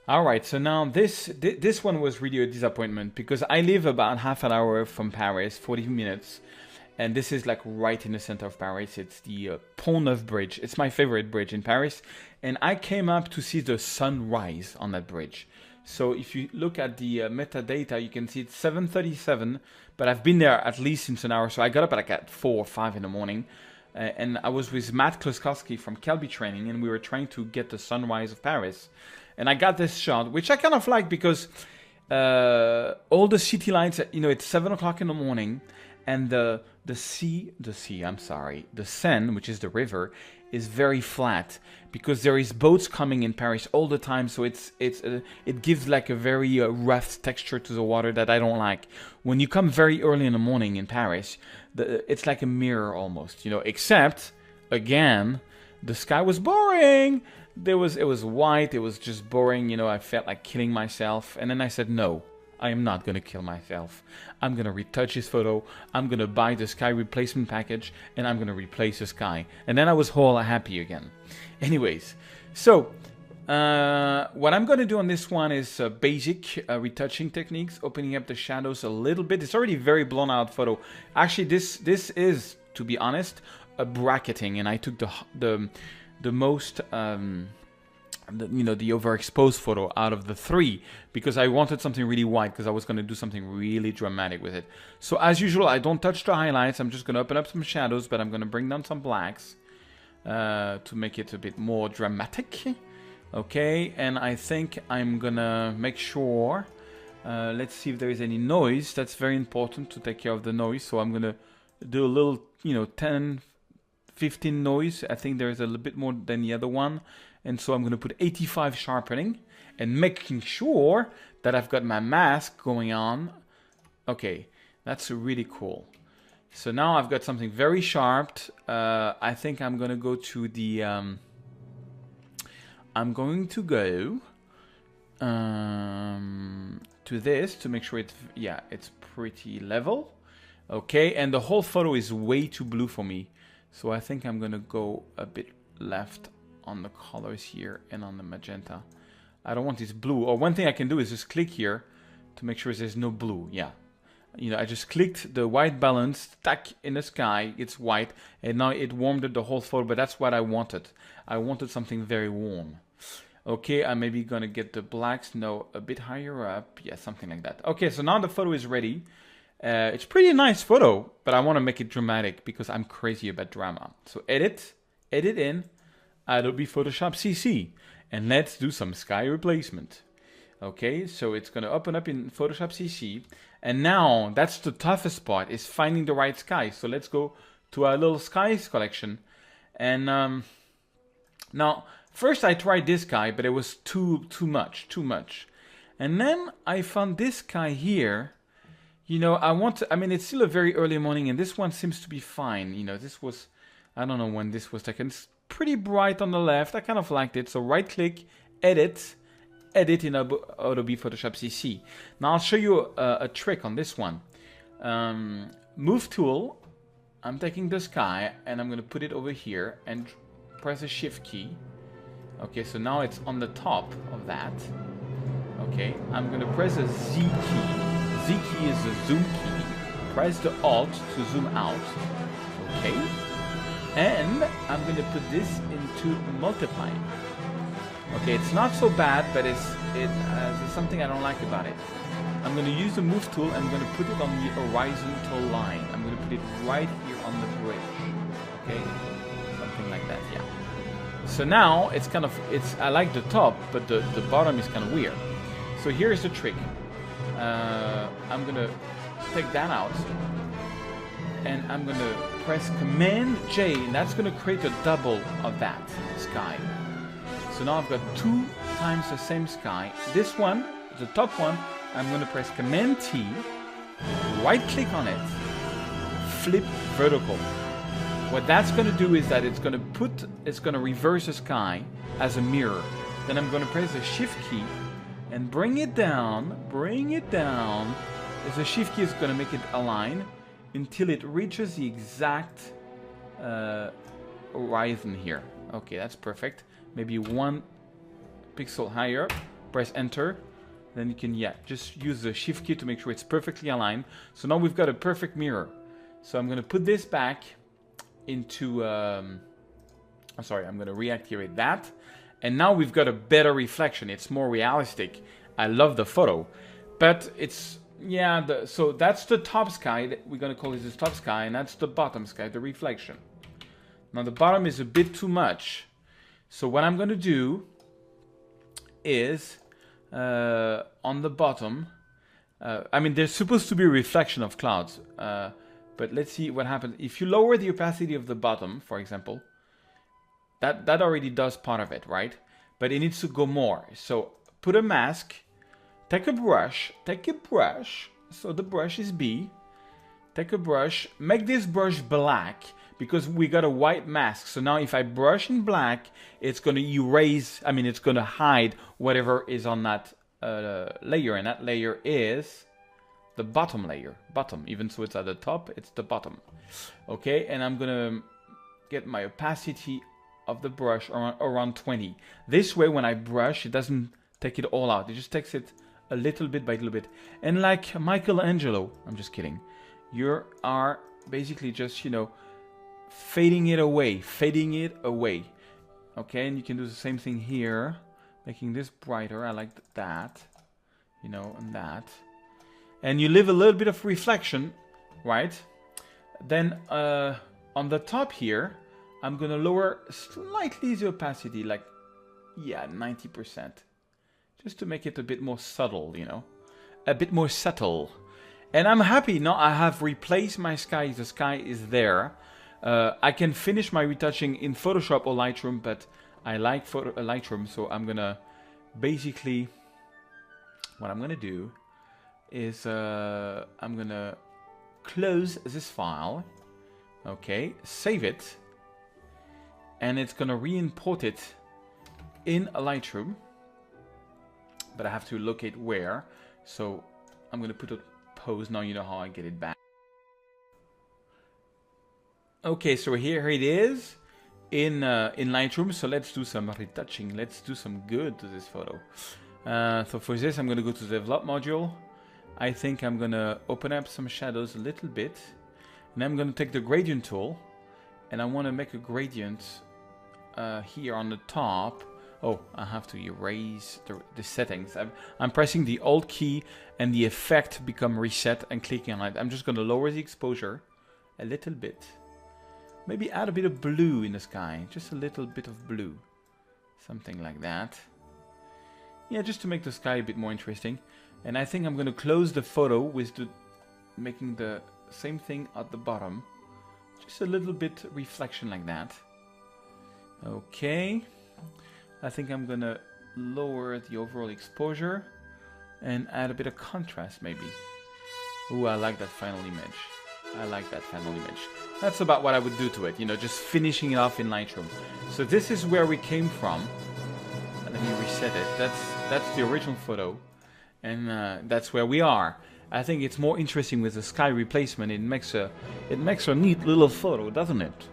All right, so now this one was really a disappointment because I live about half an hour from Paris, 40 minutes, and this is like right in the center of Paris. It's the Pont Neuf Bridge. It's my favorite bridge in Paris, and I came up to see the sunrise on that bridge. So if you look at the metadata, you can see it's 7:37, but I've been there at least since an hour. So I got up at like at 4 or 5 in the morning, and I was with Matt Kloskowski from Kelby Training, and we were trying to get the sunrise of Paris. And I got this shot, which I kind of like because all the city lights, you know, it's 7 o'clock in the morning, and the Seine, which is the river, is very flat because there is boats coming in Paris all the time. So it gives like a very rough texture to the water that I don't like. When you come very early in the morning in Paris, it's like a mirror almost, you know. Except again, the sky was boring. It was white. It was just boring. You know, I felt like killing myself. And then I said, no, I am not going to kill myself. I'm going to retouch this photo. I'm going to buy the sky replacement package, and I'm going to replace the sky. And then I was whole happy again. Anyways, so what I'm going to do on this one is basic retouching techniques, opening up the shadows a little bit. It's already a very blown out photo. Actually, this is, to be honest, a bracketing, and I took the most the overexposed photo out of the three because I wanted something really white because I was going to do something really dramatic with it. So as usual, I don't touch the highlights. I'm just going to open up some shadows, but I'm going to bring down some blacks to make it a bit more dramatic. Okay, and I think I'm going to make sure, let's see if there is any noise. That's very important to take care of the noise. So I'm going to do a little, 10, 15 noise. I think there's a little bit more than the other one. And so I'm going to put 85 sharpening and making sure that I've got my mask going on. Okay, that's really cool. So now I've got something very sharp. I think I'm going to go to the... I'm going to go to this to make sure it's pretty level. Okay, and the whole photo is way too blue for me. So I think I'm going to go a bit left on the colors here and on the magenta. I don't want this blue. Or one thing I can do is just click here to make sure there's no blue. Yeah. I just clicked the white balance, stuck in the sky. It's white. And now it warmed up the whole photo. But that's what I wanted. I wanted something very warm. Okay, I'm maybe going to get the blacks. No, a bit higher up. Yeah, something like that. Okay, so now the photo is ready. It's pretty nice photo, but I want to make it dramatic because I'm crazy about drama. So edit in Adobe Photoshop CC, and let's do some sky replacement. Okay, so it's going to open up in Photoshop CC, and now that's the toughest part, is finding the right sky. So let's go to our little skies collection, and now first I tried this guy, but it was too much, and then I found this guy here. It's still a very early morning, and this one seems to be fine. This was, I don't know when this was taken. It's pretty bright on the left. I kind of liked it. So right click, edit in Adobe Photoshop CC. Now I'll show you a trick on this one. Move tool. I'm taking the sky and I'm going to put it over here and press the shift key. Okay, so now it's on the top of that. Okay, I'm going to press the Z key. Z key is the zoom key. Press the Alt to zoom out. Okay. And I'm going to put this into multiply. Okay, it's not so bad, but there's something I don't like about it. I'm going to use the move tool. I'm going to put it on the horizontal line. I'm going to put it right here on the bridge. Okay, something like that. Yeah. So now I like the top, but the bottom is kind of weird. So here's the trick. I'm going to take that out, and I'm going to press Command J, and that's going to create a double of that sky. So now I've got 2 times the same sky. This one, the top one, I'm going to press Command T, right click on it, flip vertical. What that's going to do is that it's going to reverse the sky as a mirror. Then I'm going to press the Shift key and bring it down. As the Shift key is going to make it align until it reaches the exact horizon here. Okay, that's perfect. Maybe 1 pixel higher. press enter. Then you can, yeah, just use the shift key to make sure it's perfectly aligned. So now we've got a perfect mirror. So I'm going to put this back into, I'm going to reactivate that. And now we've got a better reflection. It's more realistic. I love the photo. But it's, yeah, so that's the top sky. We're going to call this the top sky. And that's the bottom sky, the reflection. Now the bottom is a bit too much. So what I'm going to do is... on the bottom, I mean, there's supposed to be a reflection of clouds, but let's see what happens. If you lower the opacity of the bottom, for example, that already does part of it, right? But it needs to go more. So put a mask, take a brush, so the brush is B, take a brush, make this brush black, because we got a white mask. So now if I brush in black, it's going to erase, I mean, it's going to hide whatever is on that layer. And that layer is the bottom layer. Bottom, even so it's at the top, it's the bottom. Okay, and I'm going to get my opacity of the brush around 20. This way, when I brush, it doesn't take it all out. It just takes it a little bit by little bit. And like Michelangelo, I'm just kidding. You are basically just, you know, fading it away. Okay, and you can do the same thing here, making this brighter. I like that, you know, and that. And you leave a little bit of reflection, right? Then on the top here, I'm gonna lower slightly the opacity, like, yeah, 90%. Just to make it a bit more subtle, you know, a bit more subtle. And I'm happy now I have replaced my sky. The sky is there. I can finish my retouching in Photoshop or Lightroom, but I like Lightroom, so I'm gonna basically, what I'm gonna do is I'm gonna close this file, okay, save it, and it's gonna re-import it in a Lightroom, but I have to locate where, so I'm gonna put a pause. Now you know how I get it back. Okay, so here it is in Lightroom. So let's do some retouching. Let's do some good to this photo. So for this, I'm going to go to the develop module. I think I'm going to open up some shadows a little bit. And I'm going to take the gradient tool. And I want to make a gradient here on the top. Oh, I have to erase the settings. I'm pressing the Alt key and the effect become reset and clicking on it. I'm just going to lower the exposure a little bit. Maybe add a bit of blue in the sky, just a little bit of blue. Something like that. Yeah, just to make the sky a bit more interesting. And I think I'm going to close the photo with making the same thing at the bottom. Just a little bit reflection like that. Okay. I think I'm going to lower the overall exposure and add a bit of contrast maybe. Ooh, I like that final image. That's about what I would do to it, you know, just finishing it off in Lightroom. So this is where we came from. Let me reset it. That's the original photo, and that's where we are. I think it's more interesting with the sky replacement. It makes a neat little photo, doesn't it?